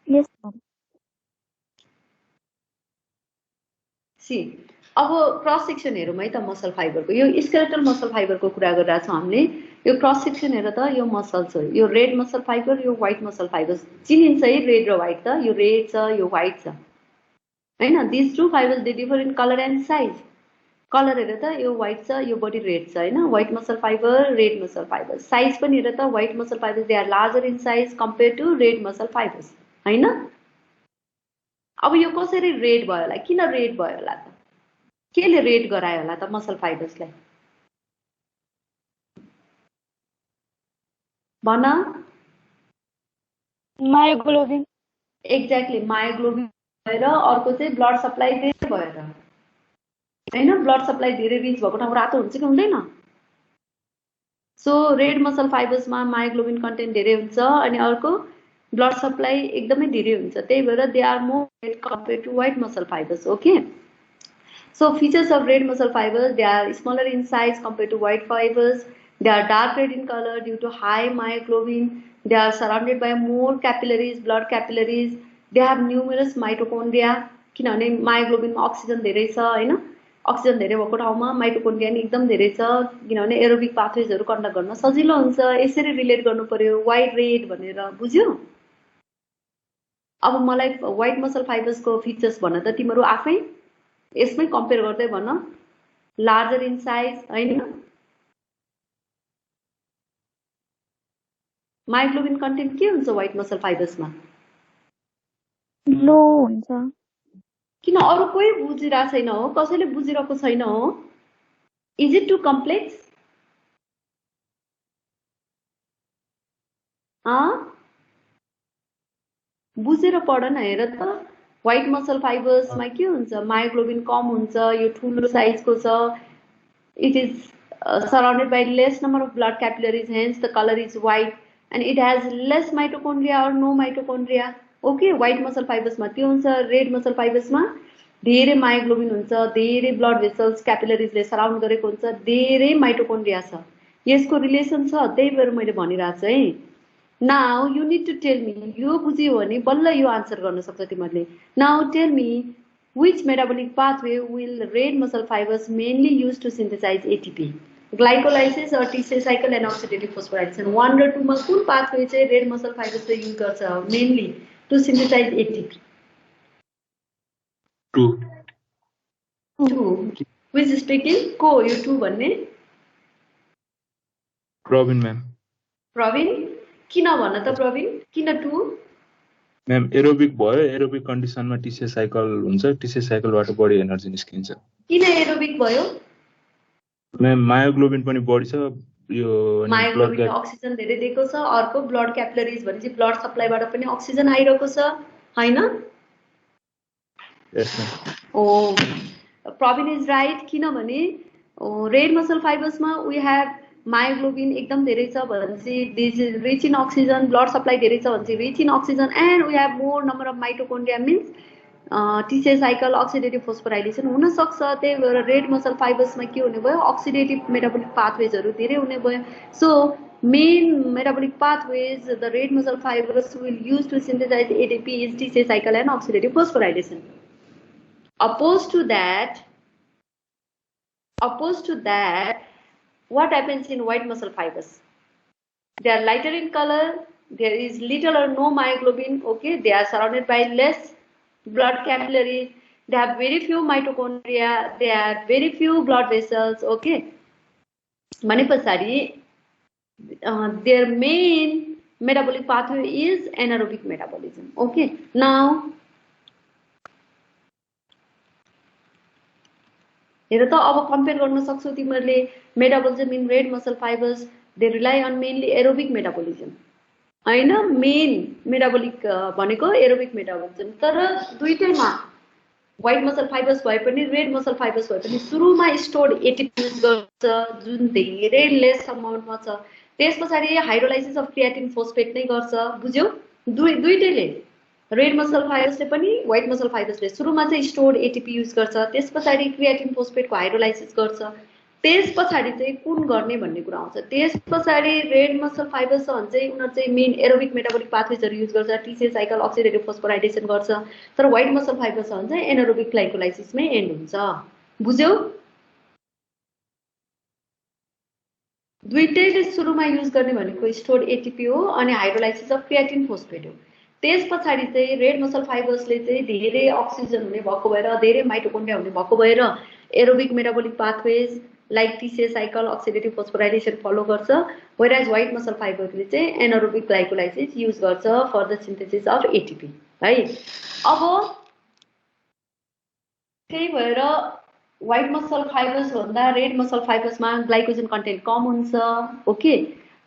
Speaker 2: यस
Speaker 1: सी अब क्रस सेक्सन हेरौँ है त मसल फाइबरको। यो स्केलेटल मसल फाइबरको कुरा गरिरहेको छौँ हामीले। यो क्रस सेक्सन हेर त, यो मसल्स हो। यो रेड मसल फाइबर, यो व्हाइट मसल फाइबर्स। चिनिन्छ है रेड र व्हाइट त? यो रेड छ, यो व्हाइट छ हैन। This two fibres they differ in colour and size. Colour हेर त, यो व्हाइट छ, यो बडी रेड छ हैन। White muscle fibre, red muscle fibre. Size पनि हेर त, white muscle fibres they are larger in size compare to red muscle fibres हैन। अब यो कसरी रेड भयो होला? किन रेड भयो होला त? केले रेड गरायो होला त मसल फाइबर्सलाई? भन।
Speaker 2: मायोग्लोबिन।
Speaker 1: एक्ज्याक्टली, मायोग्लोबिन भएर, अर्को चाहिँ ब्लड सप्लाई धेरै भएर हैन। ब्लड सप्लाई धेरै रिच भएको ठाउँ रातो हुन्छ कि हुँदैन? सो रेड मसल फाइबर्समा मायोग्लोबिन कन्टेन्ट धेरै हुन्छ अनि अर्को ब्लड सप्लाई एकदमै धेरै हुन्छ। त्यही भएर they are more red compare to white muscle fibres. Okay, so features of red muscle fibers, they are smaller in size compared to white fibers. They are dark red in color due to high myoglobin. They are surrounded by more capillaries, blood capillaries. They have numerous mitochondria. किनभने मायोग्लोबिनमा oxygen धेरै छ हैन। Oxygen धेरै भएको ठाउँमा mitochondria नि एकदम धेरै छ, किनभने एरोबिक पाथवेजहरु कन्डक्ट गर्न सजिलो हुन्छ। यसरी रिलेट गर्नु पर्यो व्हाइट रेड भनेर, बुझ्यो? अब मलाई व्हाइट मसल फाइबर्सको फीचर्स भन्न त तिमीहरु आफै यसमै कम्पेयर गर्दै भन। लार्जर इन साइज हैन। मायोग्लोबिन कन्टेन्ट के हुन्छ व्हाइट मसल फाइबर्समा?
Speaker 2: लो हुन्छ।
Speaker 1: किन अरु कोही बुझिरा छैन हो? कसैले बुझिरहेको छैन हो? Is it too complex? बुझेर पढ न। हेर त, व्हाइट मसल फाइबर्समा के हुन्छ? मायोग्लोबिन कम हुन्छ, यो ठुलो साइजको छ। It is surrounded by less number of blood capillaries, hence the color is white, and it has less mitochondria or no mitochondria. Okay, white muscle fibers मा त्यो हुन्छ। red muscle fibers मा धेरै मायोग्लोबिन हुन्छ, धेरै ब्लड भेसल्स क्यापिलरीजले सराउन्ड गरेको हुन्छ, धेरै माइटोकोन्ड्रिया छ। यसको रिलेसन छ, त्यही भएर मैले भनिरहेको छु है। Now you need to tell me, यो बुझ्यो भने बल्ल यो आन्सर गर्न सक्छ तिमीहरूले। Now tell me, which metabolic pathway will red muscle fibers mainly use to synthesize ATP? Glycolysis or TCA cycle and oxidative phosphorylation. 1 र 2 मा कुन pathway चाहिँ red muscle fibers ले use गर्छ mainly to synthesize ATP?
Speaker 3: 2.
Speaker 1: 2. Which is speaking? को यो 2 भन्ने?
Speaker 3: Provin ma'am.
Speaker 1: Provin? किन भन्न त प्रवीण? किन 2?
Speaker 3: म्याम एरोबिक भयो, एरोबिक कन्डिसनमा टिसिए साइकल हुन्छ, टिसिए साइकलबाट बढी एनर्जी निस्किन्छ।
Speaker 1: किन एरोबिक भयो?
Speaker 3: म्याम मायोग्लोबिन पनि बढी छ, यो
Speaker 1: मायोग्लोबिनले अक्सिजन धेरै दिएको छ, अर्को ब्लड क्यापिलरिज भनेपछि ब्लड सप्लाईबाट पनि अक्सिजन आइरहेको छ हैन?
Speaker 3: Yes ma'am.
Speaker 1: Oh Praveen is right, किनभने रेड मसल फाइबर्समा वी हेभ मायोग्लोबिन एकदम धेरै छ भनेपछि this is rich in oxygen, blood supply धेरै छ भनेपछि rich in oxygen, and we have more number of mitochondria means TCA cycle oxidative phosphorylation हुनसक्छ। त्यही भएर रेड मसल फाइबर्समा के हुने भयो, अक्सिडेटिभ मेटाबोलिक पाथवेजहरू धेरै हुने भयो। So main metabolic pathways the red muscle fibers will use to synthesize ATP is TCA cycle and oxidative phosphorylation. Opposed to that, what happens in white muscle fibers? They are lighter in color, there is little or no myoglobin, okay, they are surrounded by less blood capillaries, they have very few mitochondria, they have very few blood vessels, okay. भने पछाडि their main metabolic pathway is anaerobic metabolism, okay. Now हेर त अब compare गर्न सक्छौ तिमीहरुले metabolism in red muscle fibres, they rely on mainly aerobic metabolism हैन, main metabolic भनेको aerobic metabolism. तर दुईटैमा व्हाइट मसल फाइबर्स भए पनि रेड मसल फाइबर्स भए पनि सुरुमा स्टोर्ड एटीपी युज गर्छ जुन धेरै लेस अमाउन्टमा छ, त्यसपछि हाइड्रोलाइसिस अफ क्रियाटिन फोस्फेट नै गर्छ, बुझ्यौ? दुईटैले रेड मसल फाइबर्सले पनि व्हाइट मसल फाइबर्सले सुरुमा चाहिँ स्टोर्ड एटीपी युज गर्छ, त्यसपछि क्रियाटिन फोस्फेटको हाइड्रोलाइसिस गर्छ, त्यसपछि चाहिँ कुन गर्ने भन्ने कुरा आउँछ। त्यसपछि रेड मसल फाइबर्स छ भने चाहिँ उनीहरु चाहिँ मेन एरोबिक मेटाबोलिक पाथवेजहरु युज गर्छ, टिसिए साइकल अक्सिडेटिभ फोस्फोराइलेसन गर्छ। तर व्हाइट मसल फाइबर्स छ भने चाहिँ एनारोबिक ग्लाइकोलाइसिसमै एन्ड हुन्छ, बुझ्यौ? दुईटैले सुरुमा युज गर्ने भनेको स्टोर्ड एटीपी हो अनि हाइड्रोलाइसिस अफ क्रियाटिन फोस्फेट हो। त्यसपछि चाहिँ रेड मसल फाइबर्सले चाहिँ धेरै अक्सिजन हुने भएको भएर, धेरै माइटोकोन्ड्रिया हुने भएको भएर aerobic metabolic pathways like TCA cycle oxidative phosphorylation follow गर्छ, व्हेयरएज व्हाइट मसल फाइबरले चाहिँ एनारोबिक ग्लाइकोलाइसिस युज गर्छ for the synthesis of ATP है। अब त्यही भएर व्हाइट मसल फाइबर्स भन्दा रेड मसल फाइबर्समा ग्लाइकोजन कन्टेन्ट कम हुन्छ, ओके।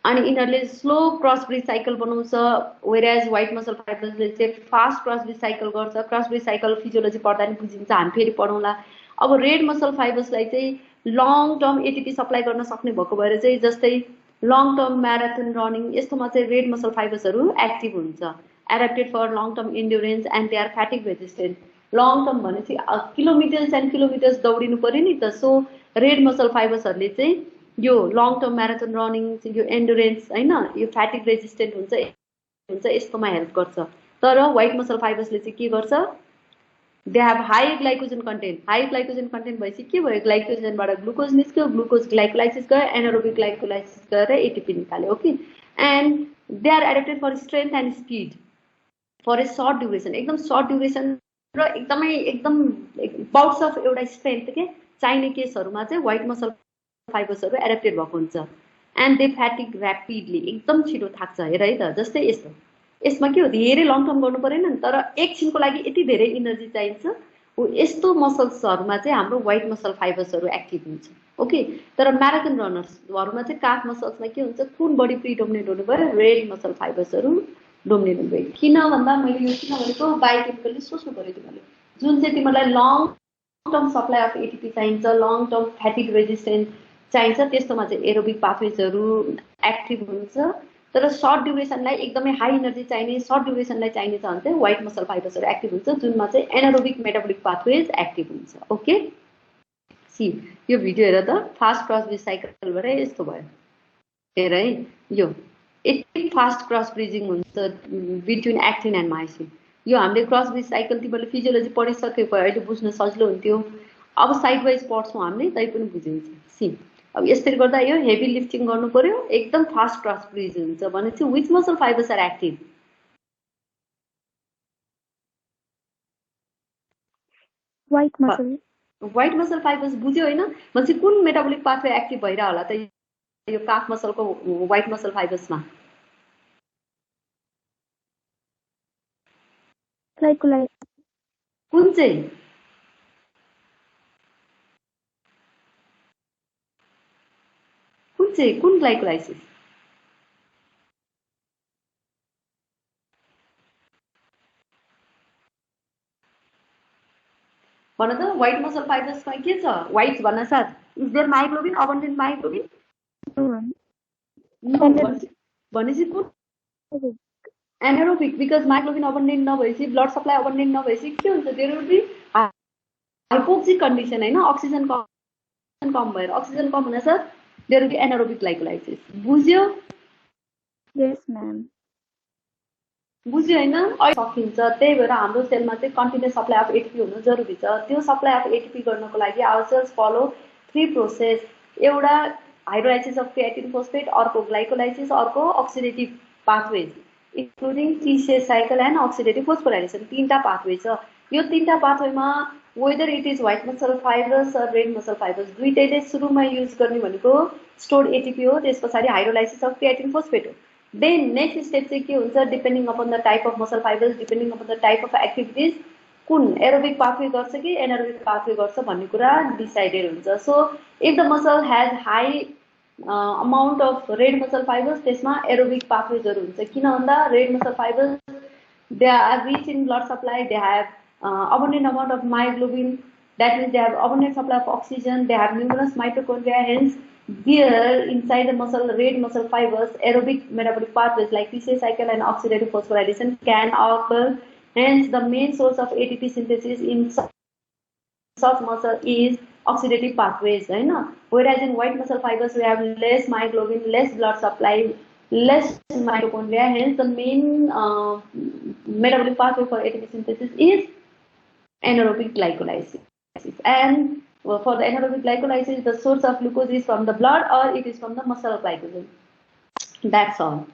Speaker 1: अनि यिनीहरुले स्लो क्रस ब्रिज साइकल बनाउँछ, व्हेयरएज व्हाइट मसल फाइबर्सले चाहिँ फास्ट क्रस ब्रिज साइकल गर्छ। क्रस ब्रिज साइकल फिजियोलोजी पढ्दा नि बुझिन्छ, हामी फेरि पढौँला। अब रेड मसल फाइबर्सलाई चाहिँ लङ टर्म एटीपी सप्लाई गर्न सक्ने भएको भएर चाहिँ जस्तै लङ टर्म म्याराथन रनिङ यस्तोमा चाहिँ रेड मसल फाइबर्सहरु एक्टिभ हुन्छ, adapted for long term endurance and they are fatigue resistant. Long term भनेपछि किलोमिटर्स एन्ड किलोमिटर्स दौडिनु पर्यो नि त, सो रेड मसल फाइबर्सहरुले चाहिँ यो लङ टर्म म्याराथन रनिङ, यो एन्ड्युरेन्स हैन, यो फ्याटिग रेजिस्टेन्ट हुन्छ यस्तोमा हेल्प गर्छ। तर व्हाइट मसल फाइबर्सले चाहिँ के गर्छ, they have high glycogen content. High glycogen content भएपछि के भयो, ग्लाइकोजनबाट ग्लुकोज निस्क्यो, ग्लुकोज ग्लाइकोलाइसिस गयो, एनारोबिक ग्लाइकोलाइसिस गरेर एटीपी निकाल्यो, okay. And they are adapted for strength and speed for a short duration, एकदम सर्ट ड्युरेसन र एकदम बाउट्स अफ एउटा स्ट्रेन्थ के चाहिने केसहरुमा चाहिँ व्हाइट मसल फाइबर्सहरु एडेप्टेड भएको हुन्छ। एन्ड दे फ्याटिग ऱ्यापिडली, एकदम छिटो थाक्छ। हेर है त, जस्तै यस्तो यसमा के हो, धेरै लङ टर्म गर्नु परेन नि, तर एकछिनको लागि यति धेरै इनर्जी चाहिन्छ, यस्तो मसल्सहरुमा चाहिँ हाम्रो व्हाइट मसल फाइबर्सहरु एक्टिभ हुन्छ, ओके। तर म्याराथन रनर्सहरुमा चाहिँ काफ मसल्समा के हुन्छ, कुन बडी प्रिडोमिनेन्ट हुनु भयो, रेड मसल फाइबर्सहरु डोमिनेट हुनु भयो। किन भन्दा मैले यो किन भनेको बायोकेमिकली सोच्नु पर्यो तिमीले, जुन चाहिँ तिमीलाई long term supply of ATP चाहिन्छ, लङ टर्म फ्याटिग रेजिस्टेन्ट चाहिन्छ, त्यस्तोमा चाहिँ एरोबिक पाथवेजहरु एक्टिभ हुन्छ। तर सर्ट ड्युरेसनलाई एकदमै हाई एनर्जी चाहिने, सर्ट ड्युरेसनलाई चाहिने छ भने चाहिँ व्हाइट मसल फाइबर्सहरु एक्टिभ हुन्छ, जुनमा चाहिँ एनारोबिक मेटाबोलिक पाथवेज एक्टिभ हुन्छ, ओके। सी यो भिडियो हेर त, फास्ट क्रस ब्रिज साइकलबाट यस्तो भयो, हेर है, यो यति फास्ट क्रस ब्रिजिङ हुन्छ बिट्विन एक्टिन एन्ड मायोसिन। यो हामीले क्रस ब्रिज साइकल तिमीले फिजियोलोजी पढिसकेको अहिले बुझ्न सजिलो हुन्थ्यो, अब साइड वाइज पढ्छौँ हामीले, तै पनि बुझिन्छ। सी अब यसरी गर्दा यो हेभी लिफ्टिङ गर्नु पर्यो, एकदम फास्ट क्रस ब्रिज हुन्छ भनेपछि which muscle fibres are active, white muscle fibres, बुझ्यो हैन? भनेपछि कुन मेटाबोलिक पाथवे एक्टिभ भइरा होला त यो काफ मसलको व्हाइट मसल फाइबर्समा?
Speaker 2: Glycolysis.
Speaker 1: कुन चाहिँ कुन ग्लाइकोलाइसिस भन त व्हाइट मसल फाइबर्समा के छ व्हाइट भन्न साथ इज देयर मायोग्लोबिन अबन्डेन्ट मायोग्लोबिन भनेपछि कुन एनारोबिक बिकज मायोग्लोबिन अबन्डेन्ट नभएपछि ब्लड सप्लाई अबन्डेन्ट नभएपछि के हुन्छ there will be hypoxic condition हैन अक्सिजन कम भएर अक्सिजन कम हुन साथ there will be anaerobic glycolysis बुझ्यो
Speaker 2: Yes, ma'am.
Speaker 1: बुझ्यो हैन अहिले सकिन्छ त्यही भएर हाम्रो सेलमा चाहिँ कन्टिन्युअस सप्लाई अफ एटीपी हुनु जरुरी छ त्यो सप्लाई अफ एटीपी गर्नको लागि आवर सेल्स फलो 3 प्रोसेस एउटा हाइड्रोलाइसिस अफ क्रिएटिन फोस्फेट अर्को ग्लाइकोलाइसिस अर्को oxidative pathways including TCA's cycle and oxidative phosphorylation तीनटा पाथवे छ यो तीनटा पाथवेमा whether it is white muscle fibres or red muscle fibres दुईटैले सुरुमा युज गर्ने भनेको स्टोर्ड एटीपी हो त्यसपछि हाइड्रोलाइसिस अफ क्रिएटिन फोस्फेट हो Then next step चाहिँ के हुन्छ depending upon the type of muscle fibers, depending upon the type of activities, कुन aerobic pathway गर्छ कि anaerobic pathway गर्छ भन्ने कुरा decided हुन्छ. So if the muscle has high amount of red muscle fibers, त्यसमा aerobic pathways हरु हुन्छ. किन भन्दा red muscle fibers they are rich in blood supply, they have abundant amount of myoglobin, that means they have abundant supply of oxygen, they have numerous mitochondria, hence there inside the muscle red muscle fibers aerobic metabolic pathways like TCA cycle and oxidative phosphorylation can occur, hence the main source of ATP synthesis in soft muscle is oxidative pathways right? Whereas in white muscle fibers we have less myoglobin, less blood supply, less mitochondria, hence the main metabolic pathway for ATP synthesis is anaerobic glycolysis. And for the anaerobic glycolysis, the source of glucose is from the blood or it is from the muscle glycogen. That's all.